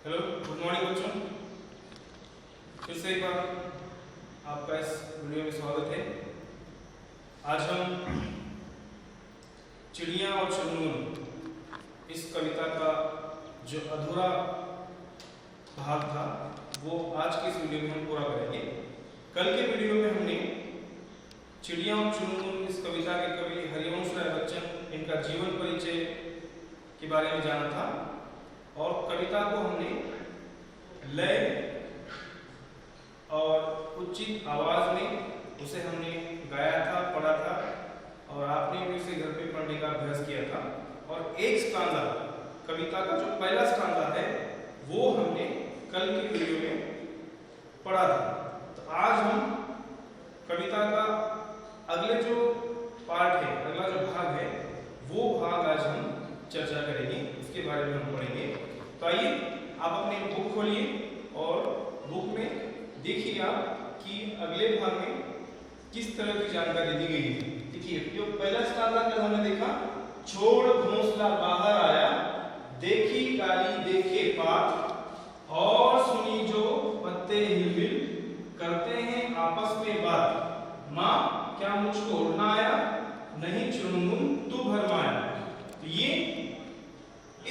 Hello, good morning बच्चों। फिर से एक बार आपका इस वीडियो में स्वागत है। आज हम चिड़िया और चुनमुन इस कविता का जो अधूरा भाग था वो आज की इस वीडियो में हम पूरा करेंगे। कल के वीडियो में हमने चिड़िया और चुनमुन इस कविता के कवि हरिवंश राय बच्चन इनका जीवन परिचय के बारे में जाना था और कविता को हमने लय और उचित आवाज में उसे हमने गाया था, पढ़ा था और आपने भी उसे घर पे पढ़ने का अभ्यास किया था। और एक स्टांजा, कविता का जो पहला स्टांजा है वो हमने कल की वीडियो में पढ़ा था। तो आज हम कविता का अगले जो पार्ट है, अगला जो भाग है वो भाग आज हम चर्चा करेंगे, उसके बारे में हम पढ़ेंगे। तो आइए आप अपने बुक खोलिए और बुक में देखिए आप कि अगले भाग में किस तरह की जानकारी दी गई है। देखिए, जो पहला स्टांजा कल हमने देखा, छोड़ घोंसला बाहर आया, देखी काली देखे पात, और सुनी जो पत्ते हिलमिल, करते हैं आपस में बात, माँ क्या मुझको उड़ना आया, नहीं चुनमुन तू भरमाया। तो ये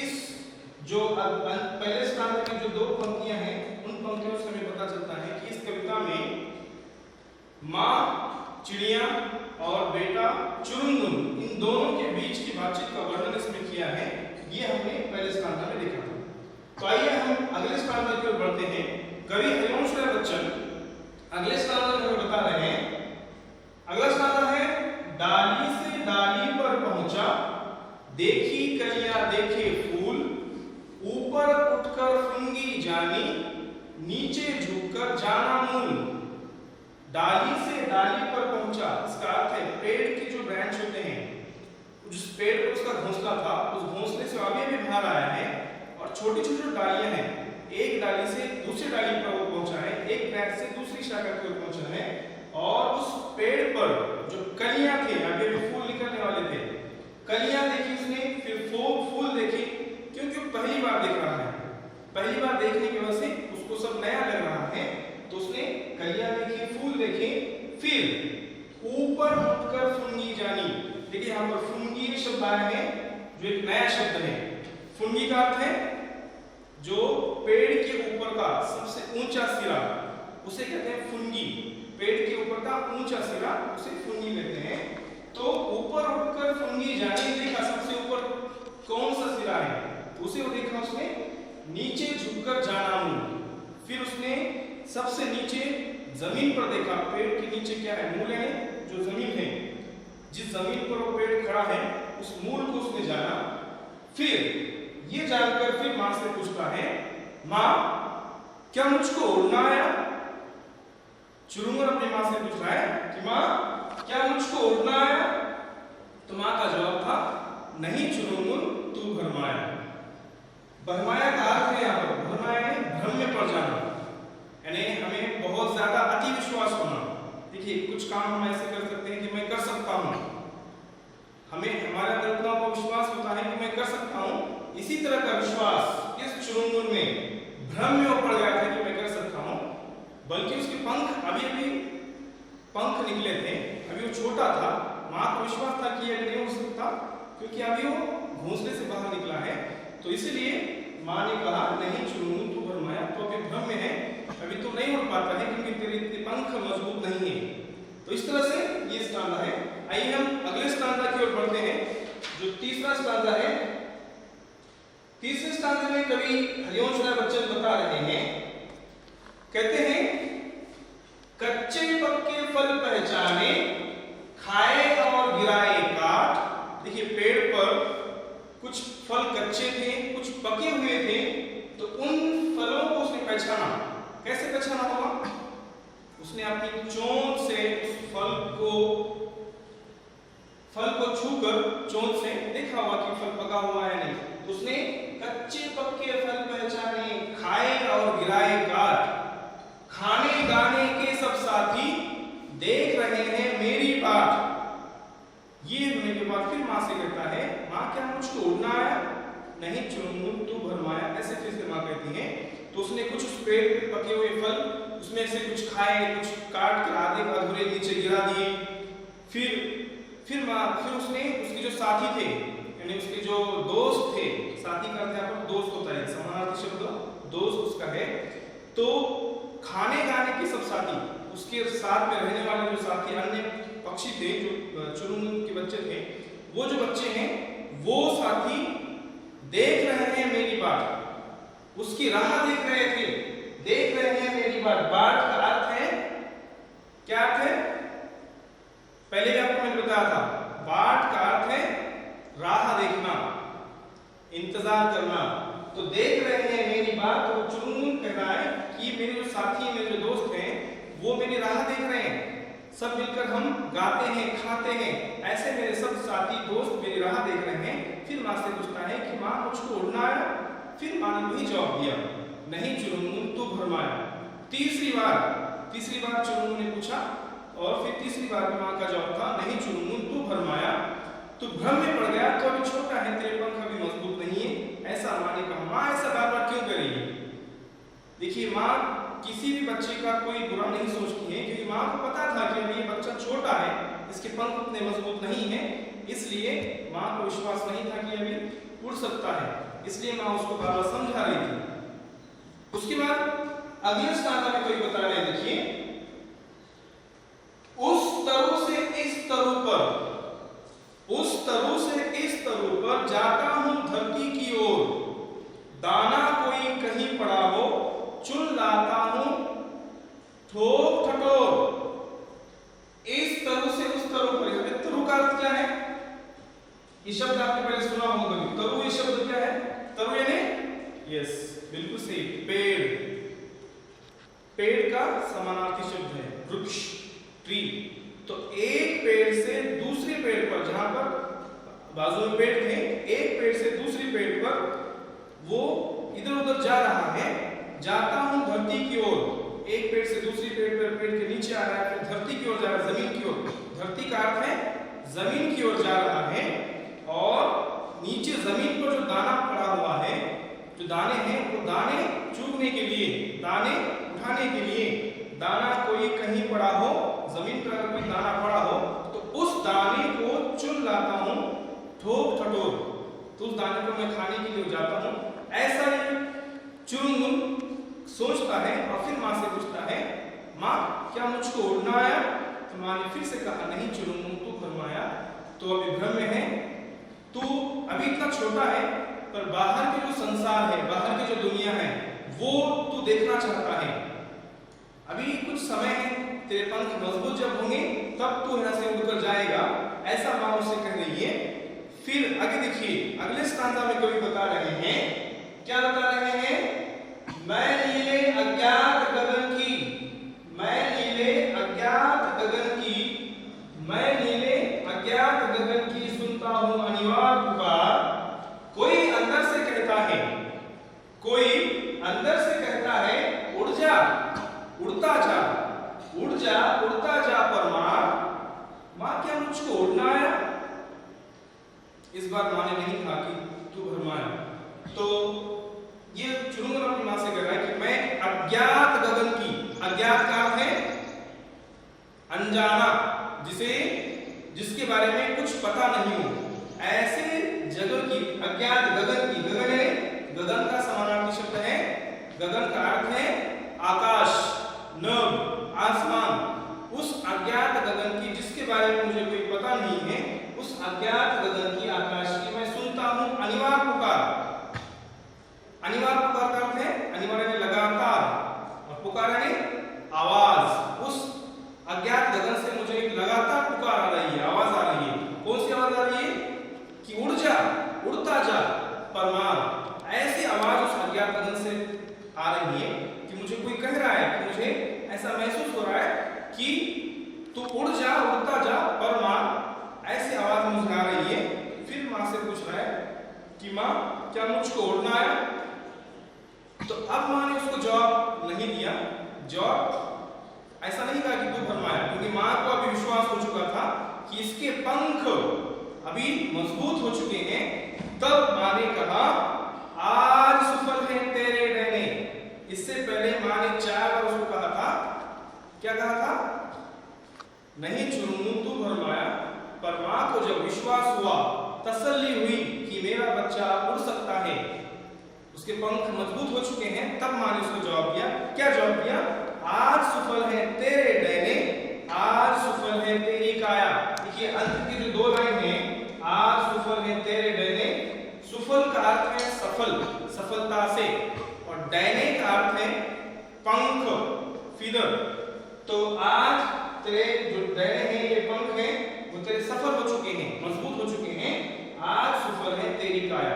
इस जो पहले स्टांजा की जो दो पंक्तियां हैं उन पंक्तियों से हमें पता चलता है कि इस कविता में माँ चिड़िया और बेटा चुनमुन इन दोनों के बीच की बातचीत का वर्णन इसमें किया है। ये हमने पहले स्टांजा में देखा था। तो आइए हम अगले स्टांजा की ओर बढ़ते हैं। कवि हरिवंश राय बच्चन अगले स्टांजा में बता रहे हैं। अगला स्टांजा है, डाली से डाली पर पहुंचा, देखी कलियां देखे फूल, ऊपर उठकर फूंगी जानी, नीचे झुककर जाना मूल। डाली से डाली पर पहुंचा, इसका अर्थ है पेड़ के जो ब्रांच होते हैं, जिस पेड़ पर उसका घोंसला था उस घोंसले से आगे भी बाहर आया है और छोटी छोटी जो डालियां हैं, एक डाली से दूसरी डाली पर वो पहुंचा है, एक ब्रांच से दूसरी शाखा की ओर पहुंचा है और उस पेड़ पर जो कलियां थे, आगे भी फूल निकलने वाले थे, कलियां देखी उसने, फिर फूल देखी, क्योंकि पहली बार देख रहा है, पहली बार देखने की वजह से उसको सब नया लग रहा है। तो उसने कलियां देखी, फूल देखे, फिर ऊपर उठकर फूंगी जानी। देखिए यहाँ पर फूंगी शब्द आया है जो एक नया शब्द है। फूंगी का अर्थ है जो पेड़ के ऊपर का सबसे ऊंचा सिरा, उसे कहते हैं फूंगी। पेड़ के ऊपर का ऊंचा सिरा उसे फूंगी कहते हैं। तो ऊपर उठकर फूंगी जानी, देखा सबसे ऊपर कौन सा सिरा है, उसे वो देखा उसने, नीचे झुककर जाना मूल, फिर उसने सबसे नीचे जमीन पर देखा, पेड़ के नीचे क्या है, मूल है, जो जमीन है, जिस जमीन पर वो पेड़ खड़ा है उस मूल को उसने जाना। फिर ये जानकर फिर मां से पूछता है, मां क्या मुझको उड़ना आया। चुनमुन अपनी मां से पूछ रहा है कि मां क्या मुझको उड़ना आया। तो मां का जवाब था, नहीं चुनमुन तू भरमाया। भरमाया का अर्थ है यहाँ पर, भरमाया यानी भ्रम में पड़ जाना, यानी हमें बहुत ज्यादा अति विश्वास होना। देखिए कुछ काम हम ऐसे कर सकते हैं कि मैं कर सकता हूँ, हमें हमारे अंदर इतना विश्वास होता है कि मैं कर सकता हूँ। इसी तरह का विश्वास इस चुनमुन में भ्रम में वो पड़ गया था कि मैं कर सकता हूँ, बल्कि उसके पंख अभी पंख निकले थे, अभी वो छोटा था। मां को विश्वास था कि ये नहीं हो सकता क्योंकि अभी वो घोंसले से बाहर निकला है। तो इसलिए मां ने कहा, नहीं चुनमुन तू भरमाया, तो अभी भ्रम में है, अभी तो नहीं उड़ पाता है क्योंकि तेरे इतने पंख मजबूत नहीं है। तो इस तरह से ये स्टांजा है। आइए हम अगले स्टांजा की ओर बढ़ते हैं, जो तीसरा स्टांजा है। तीसरे स्टांजे में कवि हरिवंश राय बच्चन बता रहे हैं, कहते हैं, कच्चे पक्के फल पहचाने, खाए और गिराए काट। देखिए पेड़ पर कुछ फल कच्चे थे, कुछ पके हुए थे, तो उन फलों को उसने पहचाना। कैसे पहचाना होगा, उसने अपनी चोंच से उस फल को छूकर चोंच से देखा हुआ कि फल पका हुआ है नहीं। तो उसने कच्चे पक्के फल पहचाने, खाए और गिराए काट, खाने गाने के सब साथी, देख रहे हैं मेरी बात। ये होने के बाद फिर मां से कहता है, मां क्या मुझको उड़ना आया, नहीं चुनमुन तू भरमाया। ऐसे फिर से मां कहती है तो उसने कुछ उस पेड़ पे पके हुए फल उसमें से कुछ खाए, कुछ काट कर आधे अधूरे नीचे गिरा दिए। फिर उसने उसके जो साथी थे यानी उसके जो दोस्त थे, साथी का यहाँ पर दोस्त होता है, समानार्थी शब्द दोस्त उसका है, तो खाने गाने के सब साथी, उसके साथ में रहने वाले जो साथी अन्य पक्षी थे जो चुरुंगमुन के बच्चे थे, वो जो बच्चे हैं वो साथी देख रहे हैं मेरी बात, उसकी राह देख रहे थे, देख रहे हैं मेरी बात। बात का अर्थ है क्या? अर्थ है पहले भी आपको मैंने बताया था, बाट का अर्थ है राह देखना, इंतजार करना। तो देख रहे हैं मेरी बात, तो चुरुंगमुन कह रहा है कि मेरे जो साथी मेरे जो दोस्त हैं वो मेरी राह देख रहे हैं, सब मिलकर हम गाते हैं खाते हैं, ऐसे मेरे सब साथी दोस्त मेरी राह देख रहे हैं। फिर माँ से पूछता है कि माँ मुझको उड़ना है? फिर माँ ने वही जवाब दिया, नहीं चुरुंगमुन तू भरमाया। तीसरी बार चुरुंगमुन ने पूछा और फिर तीसरी बार भी माँ का जवाब था नहीं चुरुंगमुन तू भरमाया। तो भ्रम में पड़ गया, तो अभी छोटा है, तेरे पंख अभी मजबूत नहीं है, ऐसा माँ ने कहा। माँ ऐसा बार बार क्यों करेगी? देखिए माँ किसी भी बच्चे का कोई बुरा नहीं सोचती है, क्योंकि माँ को पता था कि अभी ये बच्चा छोटा है, इसके पंख उतने मजबूत नहीं है, इसलिए माँ को विश्वास नहीं था कि अभी उड़ सकता है, इसलिए माँ उसको बार बार समझा रही थी। उसके बाद अगले स्टांजा में कोई बता रहे, देखिए उस तरु से इस तरु पर, उस तरु से इस तरु पर जाता हूं धरती की ओर, दाना कोई कहीं पड़ा हो चुन लाता हूं ठोक ठटोर। इस तरु से उस तरु पर, यहाँ पे तरु का अर्थ क्या है? ये शब्द आपने पहले सुना होगा कभी। तरु ये शब्द क्या है? तरु यानी यस बिल्कुल सही, पेड़। पेड़ का समानार्थी शब्द है वृक्ष, ट्री। तो एक पेड़ से दूसरे पेड़ पर, जहां पर बाजू में पेड़ थे, एक पेड़ से दूसरे पेड़ पर वो इधर उधर जा रहा है, जाता हूं धरती की ओर। एक पेड़ से दूसरी पेड़ पर, पेड़ के नीचे आ रहा है, फिर धरती की ओर जा रहा है, जमीन की ओर। धरती का अर्थ है जमीन की ओर जा रहा है, और नीचे जमीन पर जो दाना पड़ा हुआ है, जो दाने हैं, वो दाने चुगने के लिए, दाने उठाने के लिए, दाना कोई कहीं पड़ा हो, जमीन पर अगर कोई दाना पड़ा हो तो उस दाने को चुन लाता हूं ठोक ठटोर, तो उस दाने को मैं खाने के लिए जाता हूं। ऐसा ही चुरुंगमुन सोचता है और फिर माँ से पूछता है, माँ क्या मुझको उड़ना आया? तो माँ ने फिर से कहा, नहीं चुरुंगमुन तू भरमाया, तो अभी भ्रम में है, तू अभी इतना छोटा है, पर बाहर के जो संसार है, बाहर की जो दुनिया है, वो तू देखना चाहता है। अभी कुछ समय है, तेरे पंख मजबूत जब होंगे तब तू यहाँ से उड़कर जाएगा, ऐसा माँ उसे कह रही है। फिर आगे देखिए, अगले स्टांजा में कोई बता रहे हैं, क्या बता रहे हैं? मैं नीले अज्ञात गगन की, मैं नीले अज्ञात गगन की, मैं नीले अज्ञात गगन की सुनता हूं अनिवार्य पुकार। कोई अंदर से कहता है, कोई अंदर से कहता है, उड़ जा, उड़ता जा, उड़ जा, उड़ता जा, पर माँ क्या मुझको उड़ना आया? इस बार माँ ने नहीं कहा कि तू भरमाया। तो ये चुरुंगमुन अपनी माँ से कह रहा है कि मैं अज्ञात गगन की, अज्ञात का अर्थ है अनजाना, जिसके बारे में कुछ पता नहीं हो, ऐसे जगह की, अज्ञात गगन की, गगन है, गगन का समानार्थी शब्द है, गगन का अर्थ है आकाश, नभ, आसमान। उस अज्ञात गगन की, जिसके बारे में मुझे कोई पता नहीं है, उस अज्ञात गगन की, आकाश की मैं सुनता हूं अनिवार्य पुकार। अनिवार्य पुकार का अर्थ है, अनिवार्य ने लगातार, और पुकार है आवाज। उस अज्ञात गगन से मुझे एक लगातार पुकार आ रही है, आवाज आ रही है। कौन सी आवाज आ रही है? कि उड़ जा, उड़ता जा, परमार। ऐसी आवाज उस अज्ञात गगन से आ रही है कि मुझे कोई कह रहा है, कि मुझे ऐसा महसूस हो रहा है कि तू उड़ जा, उड़ता जा, परमार। ऐसी आवाज मुझे आ रही है। फिर माँ से पूछ रहा है कि माँ क्या मुझको उड़ना आया? तो अब माँ ने उसको जवाब नहीं दिया, जवाब ऐसा नहीं कहा कि तू भरमाया, क्योंकि माँ को अभी विश्वास हो चुका था कि इसके पंख अभी मजबूत हो चुके हैं। तब माँ ने कहा, आज सफल है तेरे डरने, नहीं चुरुंगुन तू भरमाया, पर माँ को जब विश्वास हुआ, तसल्ली हुई कि मेरा बच्चा उड़ सकता है, उसके पंख मजबूत हो चुके हैं, तब माँ ने उसको जवाब दिया। क्या जवाब दिया? आज सुफल है तेरे डैने, आज सुफल है तेरी काया। देखिए अंत की जो 2 लाइन है, आज सुफल है तेरे डैने, सुफल का अर्थ है सफल, सफलता से, और डैने का अर्थ है पंख, फीदर। तो आज तेरे जो डैने हैं, ये पंख हैं, वो तेरे सफल हो चुके हैं, मजबूत हो चुके हैं। आज सुफल है तेरी काया,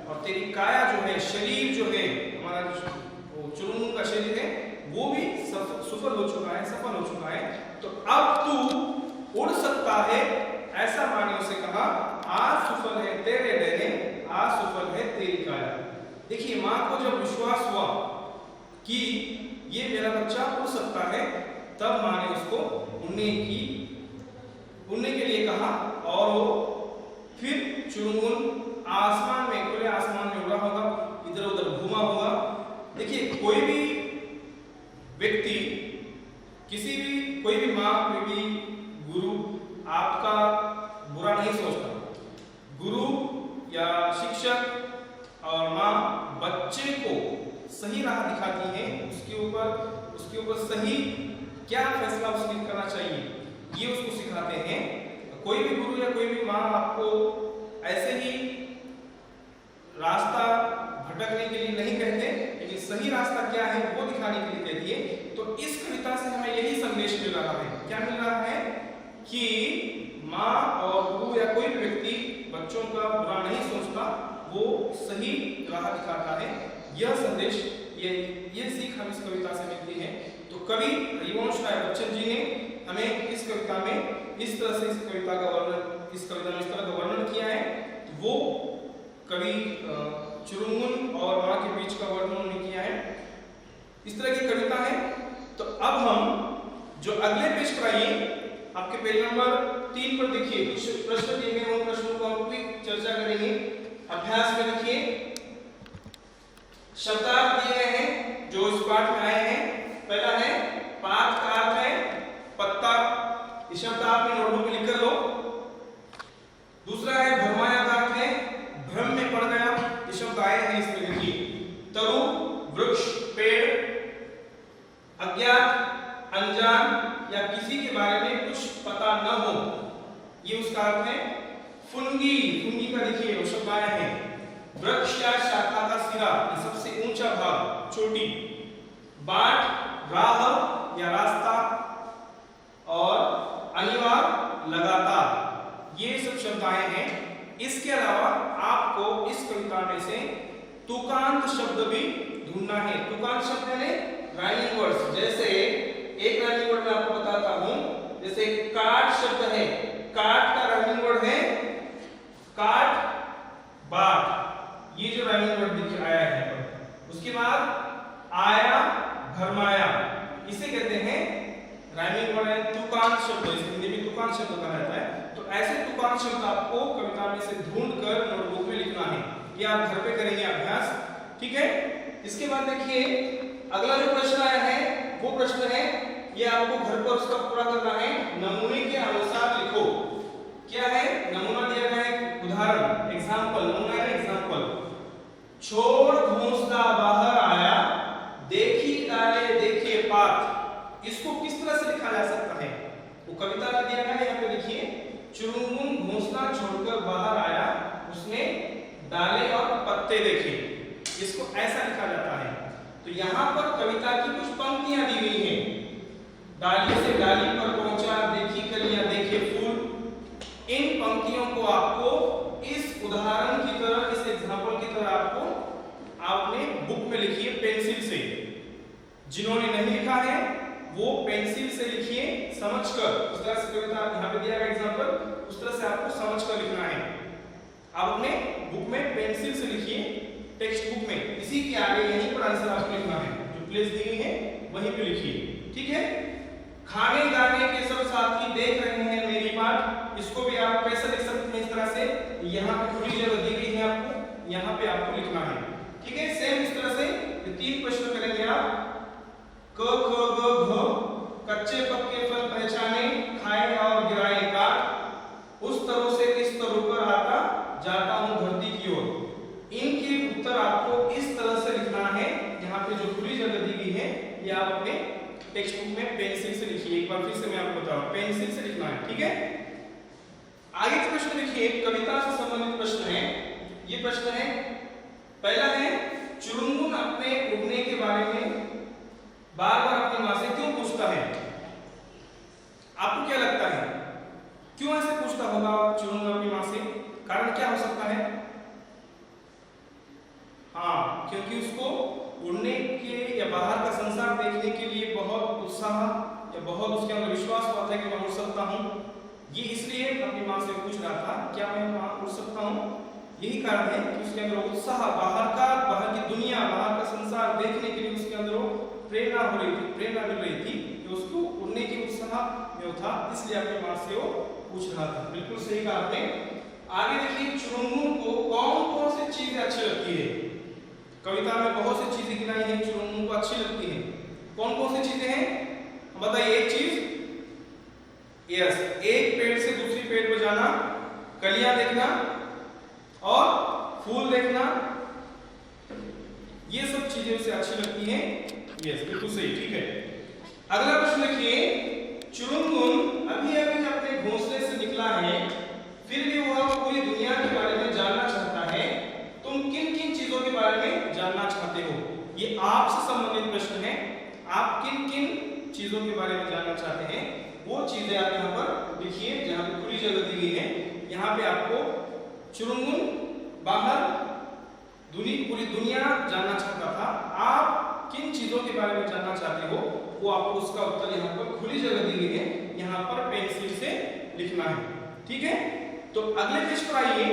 और तेरी काया जो है, शरीर जो है, हमारा जो चुरुंगुन का शरीर है, वो भी सफल हो चुका है, सफल हो चुका है। तो अब तू उड़ सकता है, ऐसा माँ ने उसे कहा। आज सुफल है तेरे डैने, आज सुफल है तेरी काया। देखिए माँ को जब विश्वास हुआ कि ये मेरा बच्चा उड़ सकता है, तब माँ ने उसको उड़ने के लिए कहा, और वो फिर चुरुंगुन आसमान में, खुले आसमान में उड़ा होगा, इधर उधर घूमा होगा। देखिए कोई भी व्यक्ति, कोई भी माँ, कोई भी गुरु आपका बुरा नहीं सोचता। गुरु या शिक्षक और माँ बच्चे को सही राह दिखाती है, उसके ऊपर सही क्या फैसला उसने करना चाहिए, ये उसको सिखाते हैं। कोई भी गुरु या कोई भी माँ आपको ऐसे ही रास्ता भटकने के लिए नहीं कहते, लेकिन सही रास्ता क्या है वो दिखाने के लिए कहती है। तो इस कविता से हमें यही संदेश मिल रहा है। क्या मिल रहा है? कि माँ और गुरु या कोई भी व्यक्ति बच्चों का बुरा नहीं सोचता, वो सही राह दिखाता है। यह संदेश, ये सीख हमें इस कविता से मिलती है। तो कवि हरिवंश राय बच्चन जी ने हमें इस कविता में इस तरह से इस कविता में इस तरह का वर्णन किया है। तो वो कवि चुरुंगुन और माँ के बीच का वर्णन उन्होंने किया है। इस तरह की कविता है। तो अब हम जो अगले पेज पर आइए, आपके पेज नंबर 3 पर देखिए, कुछ प्रश्न दिए गए, उन प्रश्नों को हम चर्चा करेंगे। अभ्यास में देखिए शब्दार्थ दिए गए हैं जो इस पाठ में आए हैं। पहला है पात का अर्थ है पत्ता, इस शब्द आपने नोटबुक में लिख कर लो। दूसरा है भरमाया का अर्थ है भ्रम में पड़ गया, ये शब्द आए हैं इसमें देखिए। तरु वृक्ष, पेड़, अज्ञात, अनजान या किसी के बारे में कुछ पता न हो, ये उसका अर्थ है। फुनगी, फुनगी का देखिए वो शब्द आया है। वृक्ष या शाखा का सिरा, ये सबसे ऊंचा भाग, चोटी। बाट, राह या रास्ता, और अनिवार्य, लगातार, ये सब शब्द आए हैं। इसके अलावा आपको इस कविता में से तुकांत शब्द भी ढूंढना है। तुकांत शब्द है राइमिंग वर्ड्स। जैसे एक राइमिंग वर्ड मैं आपको बताता हूं, जैसे काट शब्द है, काट का राइमिंग वर्ड है काट, बाट, ये जो राइमिंग वर्ड देखिए आया है। उसके बाद आया, भरमाया, इसे कहते हैं राइमिंग वर्ड है तुकांत शब्द। इसे हिंदी में तुकांत शब्द कहा जाता है। तो ऐसे तुकांत शब्द आपको कविता में से ढूंढकर नोटबुक में लिखना है। ये आप घर पे करेंगे अभ्यास, ठीक है। इसके बाद देखिए अगला जो प्रश्न आया है वो प्रश्न है, ये आपको घर पर उसका पूरा करना है। नमूने के अनुसार लिखो। क्या है? नमूना दिया गया है, उदाहरण, एग्जांपल, नमूना है एग्जांपल। छोड़ घोंसला बाहर आया, देखी डाले देखे पात। इसको किस तरह से लिखा जा सकता है? वो कविता में दिया गया है, यहाँ पे देखिए। चुरुंगुन घोंसला छोड़कर बाहर आया, उसने डाले और पत्ते देखे। इसको ऐसा लिखा जाता है। तो यहाँ पर कविता की कुछ पंक्तियां दी हुई हैं। डाली से डाली पर पहुंचा, देखी कलियां देखे फूल। इन पंक्तियों को आपको इस उदाहरण की तरह, इस एग्जांपल की तरह आपने बुक में लिखिए पेंसिल से। जिन्होंने नहीं लिखा है वो पेंसिल से लिखिए समझकर। उस तरह से कविता यहाँ पे दिया गया एग्जांपल, उस तरह से आपको समझकर लिखना है। आप अपने बुक में पेंसिल से लिखिए, टेक्स्ट बुक में, इसी के आगे यहीं पर आंसर आपको लिखना है। जो प्लेस दी हुई है वहीं पे लिखिए, ठीक है। खाने गाने के सब साथी देख रहे हैं मेरी बात। इसको भी आप कैसे लिख सकते हैं? इस तरह से, यहाँ पे खुली जगह दी गई है आपको, यहाँ पे आपको लिखना है, ठीक है। सेम इस तरह से ये 3 प्रश्न करेंगे आप। क ख ग घ, कच्चे पक्के फल पहचाने, खाए उत्तर आपको इस तरह से लिखना है। यहाँ पे जो खुली जगह दी गई है ये आप अपने टेक्स्ट बुक में पेंसिल से लिखिए। एक बार फिर से मैं आपको बता रहा हूं, पेंसिल से लिखना है, ठीक है। आगे के प्रश्न देखिए, कविता से संबंधित प्रश्न है। ये प्रश्न है, पहला है, चुरुंगुन अपने उड़ने के बारे में बार बार अपनी मां से क्यों पूछता है? आपको क्या लगता है क्यों ऐसे पूछता होगा चुरुंगुन अपनी मां से? कारण क्या हो सकता है? हाँ, क्योंकि उसको उड़ने के या बाहर का संसार देखने के लिए बहुत उत्साह या बहुत उसके अंदर विश्वास हुआ था कि मैं उड़ सकता हूँ। ये इसलिए अपनी माँ से पूछ रहा था, क्या मैं वहाँ उड़ सकता हूँ? यही कारण है कि उसके अंदर उत्साह, बाहर की दुनिया, बाहर का संसार देखने के लिए उसके अंदर प्रेरणा हो रही थी, प्रेरणा मिल रही थी कि उसको उड़ने के उत्साह में था, इसलिए अपनी माँ से वो पूछ रहा था। बिल्कुल सही कहा आपने। आगे देखिए, चुरुंगुन को कौन कौन सी चीजें अच्छी लगती है? कविता में बहुत सी चीजें गिनाई हैं चुरुंगुन को अच्छी लगती हैं। कौन कौन सी चीजें हैं बताइए? एक चीज, यस, एक पेड़ से दूसरी पेड़ पर जाना, कलियां देखना और फूल देखना, ये सब चीजें उसे अच्छी लगती हैं। यस, बिल्कुल सही, ठीक है। अगला प्रश्न देखिए, चुरुंगुन अभी अभी अपने घोंसले से निकला है, फिर भी वह पूरी दुनिया के बारे में जानना चाहता है। तुम किन किन चीजों के बारे में जानना चाहते हो? ये आपसे संबंधित प्रश्न है। आप किन किन चीजों के बारे में जानना चाहते हैं वो चीजें आप यहाँ पर लिखिए, जहाँ पे खुली जगह दी गई है। यहाँ पे आपको चुरुंगुन बाहर पूरी दुनिया जानना चाहता था। आप किन चीजों के बारे में जानना चाहते हो वो आपको उसका उत्तर यहाँ पर खुली जगह दी गई है, यहाँ पर पेंसिल से लिखना है, ठीक है। तो अगले पेज पर आइए।